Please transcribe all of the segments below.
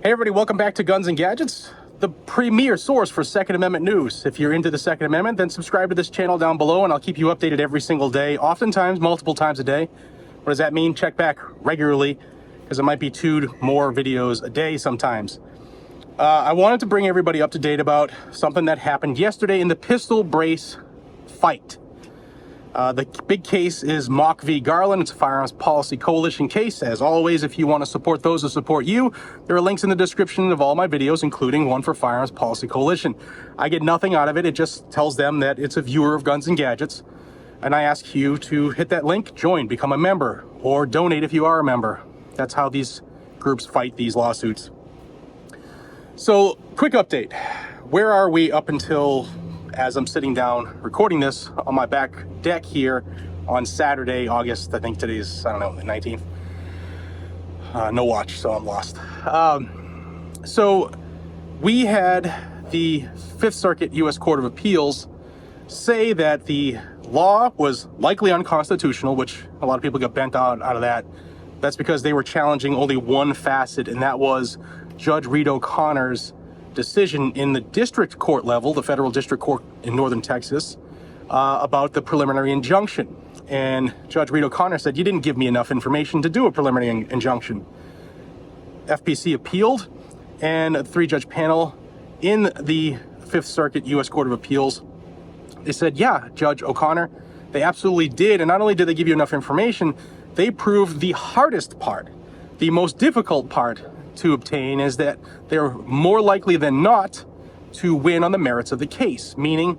Hey everybody, welcome back to Guns and Gadgets, the premier source for Second Amendment news. If you're into the Second Amendment, then subscribe to this channel down below and I'll keep you updated every single day, oftentimes multiple times a day. What does that mean? Check back regularly, because it might be 2 more videos a day sometimes. I wanted to bring everybody up to date about something that happened yesterday in the pistol brace fight. The big case is Mock v. Garland. It's a Firearms Policy Coalition case. As always, if you want to support those who support you, there are links in the description of all my videos, including one for Firearms Policy Coalition. I get nothing out of it. It just tells them that it's a viewer of Guns and Gadgets. And I ask you to hit that link, join, become a member, or donate if you are a member. That's how these groups fight these lawsuits. So, quick update. Where are we up until, as I'm sitting down recording this on my back deck here on Saturday, August, I think today's, I don't know, the 19th. No watch, so I'm lost. So we had the Fifth Circuit U.S. Court of Appeals say that the law was likely unconstitutional, which a lot of people got bent out of that. That's because they were challenging only one facet, and that was Judge Reed O'Connor's decision in the district court level, the federal district court in northern Texas, about the preliminary injunction. And Judge Reed O'Connor said, you didn't give me enough information to do a preliminary injunction. FPC appealed, and a 3-judge panel in the Fifth Circuit U.S. Court of Appeals, they said, yeah, Judge O'Connor, they absolutely did. And not only did they give you enough information, they proved the hardest part, the most difficult part to obtain, is that they're more likely than not to win on the merits of the case, meaning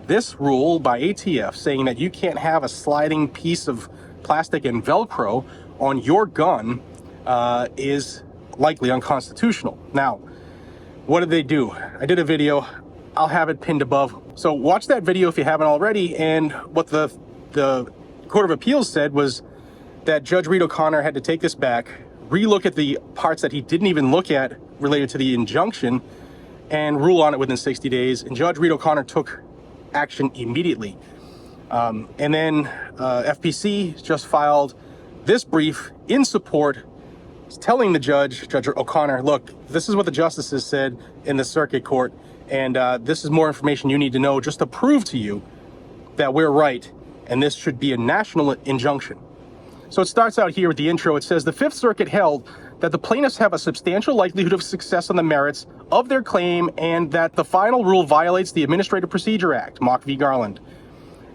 this rule by ATF saying that you can't have a sliding piece of plastic and Velcro on your gun is likely unconstitutional. Now, what did they do? I did a video. I'll have it pinned above. So watch that video if you haven't already. And what the Court of Appeals said was that Judge Reed O'Connor had to take this back, relook at the parts that he didn't even look at related to the injunction, and rule on it within 60 days. And Judge Reed O'Connor took action immediately. And then FPC just filed this brief in support, telling the Judge O'Connor, look, this is what the justices said in the circuit court, and this is more information you need to know just to prove to you that we're right, and this should be a national injunction. So it starts out here with the intro. It says, the Fifth Circuit held that the plaintiffs have a substantial likelihood of success on the merits of their claim and that the final rule violates the Administrative Procedure Act, Mock v. Garland.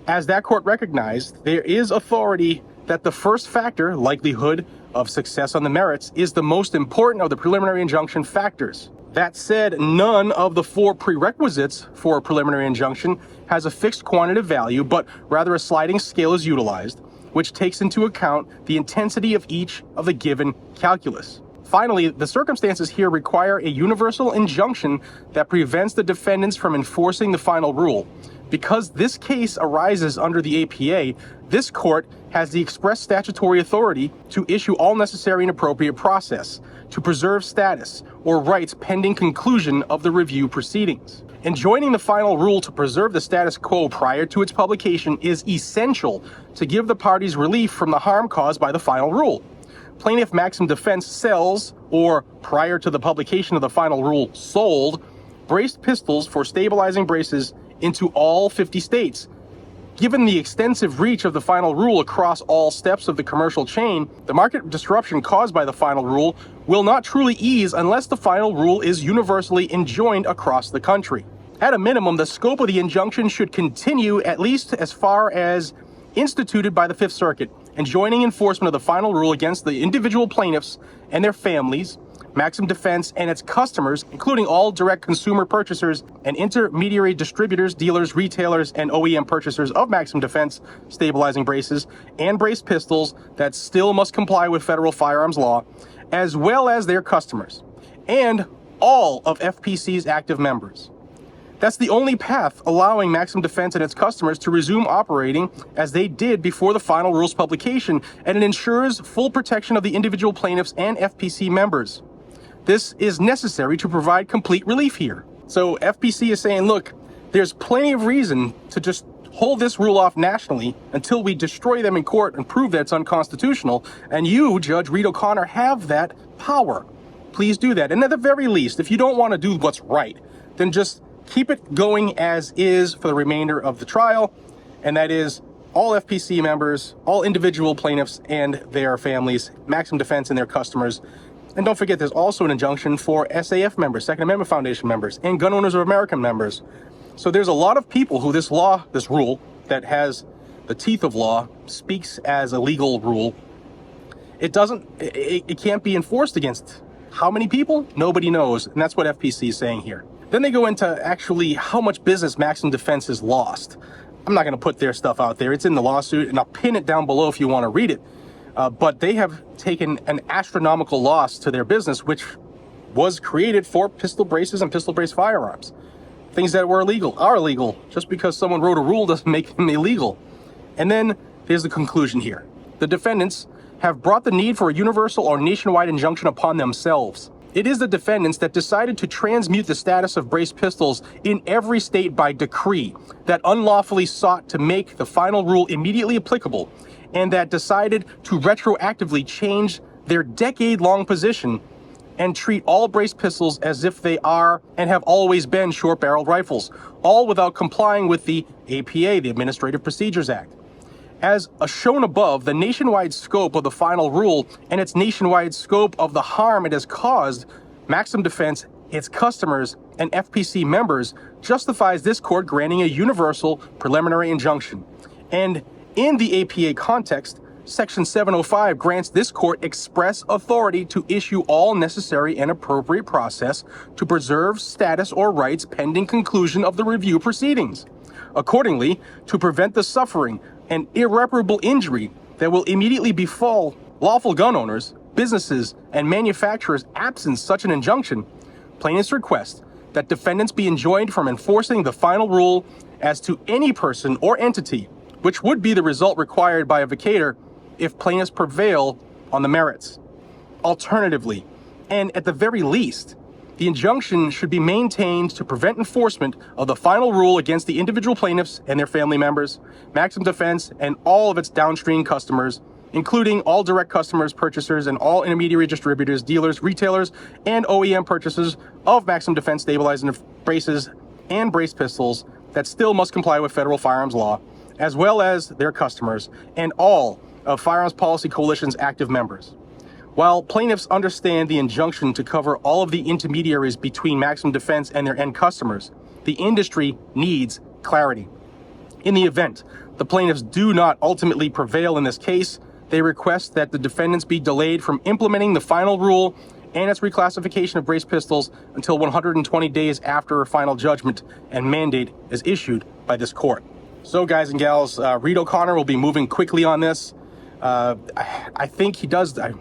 As that court recognized, there is authority that the first factor, likelihood of success on the merits, is the most important of the preliminary injunction factors. That said, none of the 4 prerequisites for a preliminary injunction has a fixed quantitative value, but rather a sliding scale is utilized, which takes into account the intensity of each of the given calculus. Finally, the circumstances here require a universal injunction that prevents the defendants from enforcing the final rule. Because this case arises under the APA, this court has the express statutory authority to issue all necessary and appropriate process to preserve status or rights pending conclusion of the review proceedings. Enjoining the final rule to preserve the status quo prior to its publication is essential to give the parties relief from the harm caused by the final rule. Plaintiff Maxim Defense sells, or prior to the publication of the final rule, sold, braced pistols for stabilizing braces into all 50 states. Given the extensive reach of the final rule across all steps of the commercial chain, the market disruption caused by the final rule will not truly ease unless the final rule is universally enjoined across the country. At a minimum, the scope of the injunction should continue at least as far as instituted by the Fifth Circuit, enjoining enforcement of the final rule against the individual plaintiffs and their families, Maxim Defense and its customers, including all direct consumer purchasers and intermediary distributors, dealers, retailers, and OEM purchasers of Maxim Defense stabilizing braces and brace pistols that still must comply with federal firearms law, as well as their customers, and all of FPC's active members. That's the only path allowing Maxim Defense and its customers to resume operating as they did before the final rule's publication, and it ensures full protection of the individual plaintiffs and FPC members. This is necessary to provide complete relief here. So FPC is saying, look, there's plenty of reason to just hold this rule off nationally until we destroy them in court and prove that it's unconstitutional. And you, Judge Reed O'Connor, have that power. please do that. And at the very least, if you don't want to do what's right, then just keep it going as is for the remainder of the trial. And that is all FPC members, all individual plaintiffs and their families, Maximum Defense and their customers. And don't forget, there's also an injunction for SAF members, Second Amendment Foundation members, and Gun Owners of America members. So there's a lot of people who this rule that has the teeth of law speaks as a legal rule. It can't be enforced against how many people? Nobody knows. And that's what FPC is saying here. Then they go into actually how much business Maximum Defense has lost. I'm not going to put their stuff out there. It's in the lawsuit, and I'll pin it down below if you want to read it. But they have taken an astronomical loss to their business, which was created for pistol braces and pistol brace firearms. Things that were illegal are illegal. Just because someone wrote a rule doesn't make them illegal. And then here's the conclusion here. The defendants have brought the need for a universal or nationwide injunction upon themselves. It is the defendants that decided to transmute the status of brace pistols in every state by decree, that unlawfully sought to make the final rule immediately applicable, and that decided to retroactively change their decade-long position and treat all brace pistols as if they are and have always been short-barreled rifles, all without complying with the APA, the Administrative Procedures Act. As shown above, the nationwide scope of the final rule and its nationwide scope of the harm it has caused Maximum Defense, its customers, and FPC members justifies this court granting a universal preliminary injunction. And in the APA context, Section 705 grants this court express authority to issue all necessary and appropriate process to preserve status or rights pending conclusion of the review proceedings. Accordingly, to prevent the suffering and irreparable injury that will immediately befall lawful gun owners, businesses, and manufacturers absent such an injunction, plaintiffs request that defendants be enjoined from enforcing the final rule as to any person or entity, which would be the result required by a vacator if plaintiffs prevail on the merits. Alternatively, and at the very least, the injunction should be maintained to prevent enforcement of the final rule against the individual plaintiffs and their family members, Maximum Defense, and all of its downstream customers, including all direct customers, purchasers, and all intermediary distributors, dealers, retailers, and OEM purchasers of Maximum Defense stabilizing braces and brace pistols that still must comply with federal firearms law, as well as their customers and all of Firearms Policy Coalition's active members. While plaintiffs understand the injunction to cover all of the intermediaries between Maximum Defense and their end customers, the industry needs clarity. In the event the plaintiffs do not ultimately prevail in this case, they request that the defendants be delayed from implementing the final rule and its reclassification of brace pistols until 120 days after a final judgment and mandate is issued by this court. So guys and gals, Reed O'Connor will be moving quickly on this. I think he does. I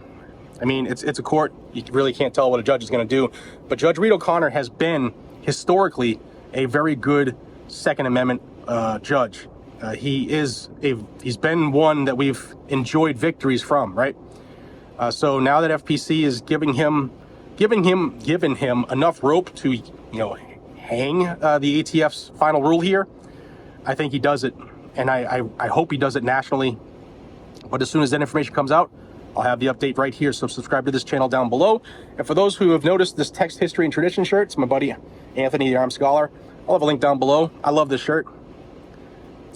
mean, it's a court. You really can't tell what a judge is going to do. But Judge Reed O'Connor has been historically a very good Second Amendment judge. He's been one that we've enjoyed victories from, right? So now that FPC is giving him enough rope to, hang the ATF's final rule here, I think he does it, and I hope he does it nationally. But as soon as that information comes out, I'll have the update right here, so subscribe to this channel down below. And for those who have noticed this Text History and Tradition shirt, it's my buddy Anthony, the Armed Scholar. I'll have a link down below. I love this shirt.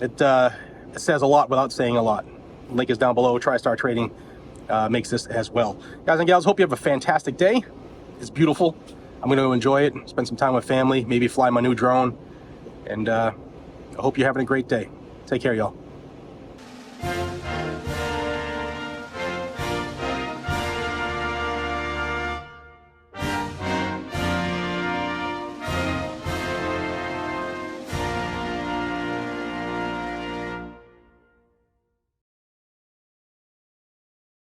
It says a lot without saying a lot. Link is down below. TriStar Trading makes this as well. Guys and gals, hope you have a fantastic day. It's beautiful. I'm going to enjoy it, spend some time with family, maybe fly my new drone. And I hope you're having a great day. Take care, y'all.